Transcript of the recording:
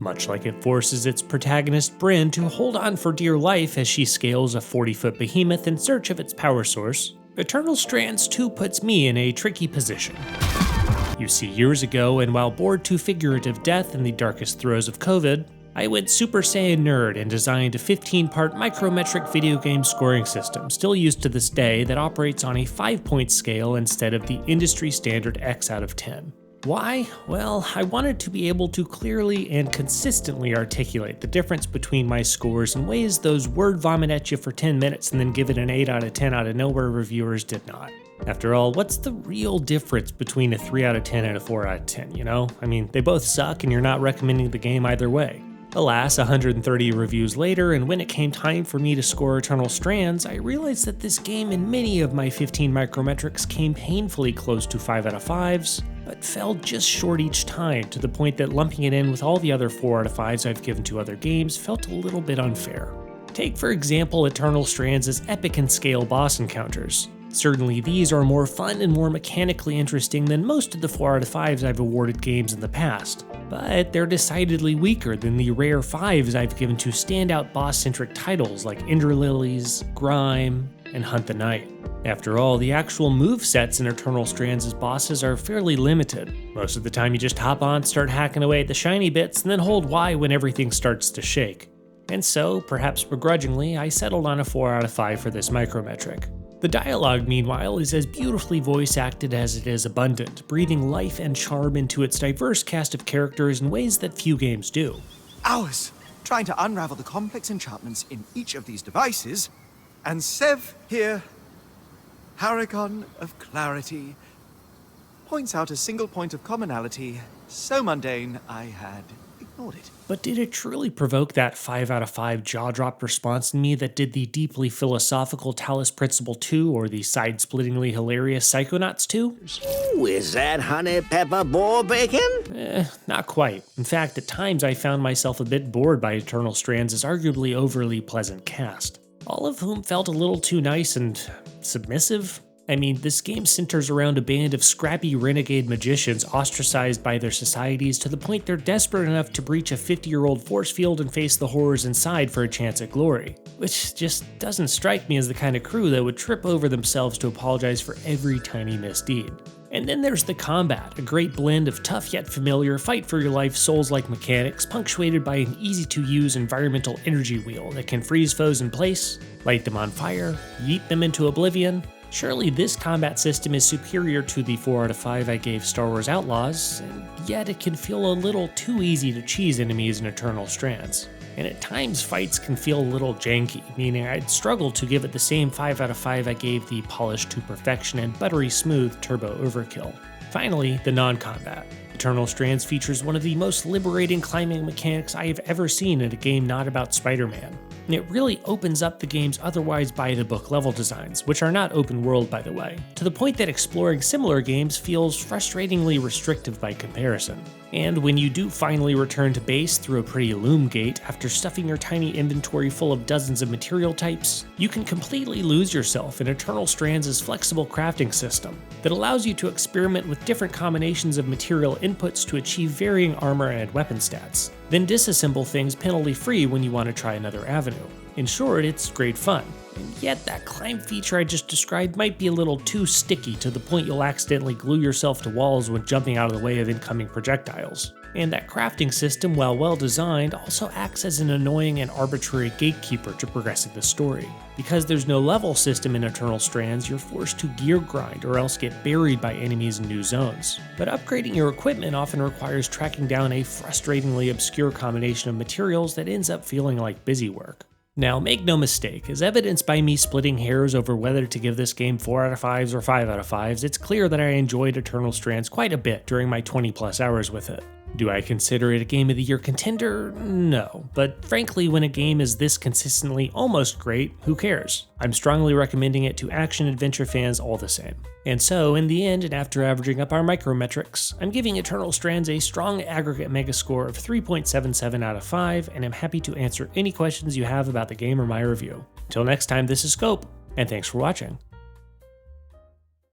Much like it forces its protagonist Brynn to hold on for dear life as she scales a 40-foot behemoth in search of its power source, Eternal Strands 2 puts me in a tricky position. You see, years ago, and while bored to figurative death in the darkest throes of COVID, I went Super Saiyan nerd and designed a 15-part micrometric video game scoring system still used to this day that operates on a 5-point scale instead of the industry standard X out of 10. Why? Well, I wanted to be able to clearly and consistently articulate the difference between my scores in ways those word vomit at you for 10 minutes and then give it an 8 out of 10 out of nowhere reviewers did not. After all, what's the real difference between a 3 out of 10 and a 4 out of 10, you know? I mean, they both suck and you're not recommending the game either way. Alas, 130 reviews later, and when it came time for me to score Eternal Strands, I realized that this game and many of my 15 micrometrics came painfully close to 5 out of 5s, but fell just short each time, to the point that lumping it in with all the other 4 out of 5s I've given to other games felt a little bit unfair. Take for example Eternal Strands' epic in scale boss encounters. Certainly these are more fun and more mechanically interesting than most of the 4 out of 5s I've awarded games in the past, but they're decidedly weaker than the rare 5s I've given to standout boss-centric titles like Ender Lilies, Grime, and Hunt the Night. After all, the actual movesets in Eternal Strands' bosses are fairly limited. Most of the time you just hop on, start hacking away at the shiny bits, and then hold Y when everything starts to shake. And so, perhaps begrudgingly, I settled on a 4 out of 5 for this micrometric. The dialogue, meanwhile, is as beautifully voice acted as it is abundant, breathing life and charm into its diverse cast of characters in ways that few games do. Hours trying to unravel the complex enchantments in each of these devices, and Sev here, Paragon of Clarity, points out a single point of commonality so mundane I had ignored it. But did it truly provoke that 5 out of 5 jaw-dropped response in me that did the deeply philosophical Talus Principle 2 or the side-splittingly hilarious Psychonauts 2? Ooh, is that honey pepper boar bacon? Not quite. In fact, at times I found myself a bit bored by Eternal Strands' arguably overly pleasant cast, all of whom felt a little too nice and submissive. I mean, this game centers around a band of scrappy renegade magicians ostracized by their societies to the point they're desperate enough to breach a 50-year-old force field and face the horrors inside for a chance at glory. Which just doesn't strike me as the kind of crew that would trip over themselves to apologize for every tiny misdeed. And then there's the combat, a great blend of tough yet familiar, fight-for-your-life Souls-like mechanics punctuated by an easy-to-use environmental energy wheel that can freeze foes in place, light them on fire, yeet them into oblivion. Surely this combat system is superior to the 4 out of 5 I gave Star Wars Outlaws, and yet it can feel a little too easy to cheese enemies in Eternal Strands. And at times fights can feel a little janky, meaning I'd struggle to give it the same 5 out of 5 I gave the polished to perfection and buttery smooth Turbo Overkill. Finally, the non-combat. Eternal Strands features one of the most liberating climbing mechanics I have ever seen in a game not about Spider-Man. And it really opens up the game's otherwise by-the-book level designs, which are not open world by the way, to the point that exploring similar games feels frustratingly restrictive by comparison. And when you do finally return to base through a pretty loom gate after stuffing your tiny inventory full of dozens of material types, you can completely lose yourself in Eternal Strands' flexible crafting system that allows you to experiment with different combinations of material inputs to achieve varying armor and weapon stats, then disassemble things penalty-free when you want to try another avenue. In short, it's great fun. And yet that climb feature I just described might be a little too sticky to the point you'll accidentally glue yourself to walls when jumping out of the way of incoming projectiles. And that crafting system, while well designed, also acts as an annoying and arbitrary gatekeeper to progressing the story. Because there's no level system in Eternal Strands, you're forced to gear grind or else get buried by enemies in new zones. But upgrading your equipment often requires tracking down a frustratingly obscure combination of materials that ends up feeling like busy work. Now, make no mistake, as evidenced by me splitting hairs over whether to give this game 4 out of 5s or 5 out of 5s, it's clear that I enjoyed Eternal Strands quite a bit during my 20 plus hours with it. Do I consider it a Game of the Year contender? No, but frankly, when a game is this consistently almost great, who cares? I'm strongly recommending it to action-adventure fans all the same. And so, in the end, and after averaging up our micrometrics, I'm giving Eternal Strands a strong aggregate megascore of 3.77 out of 5, and I'm happy to answer any questions you have about the game or my review. Until next time, this is Scope, and thanks for watching.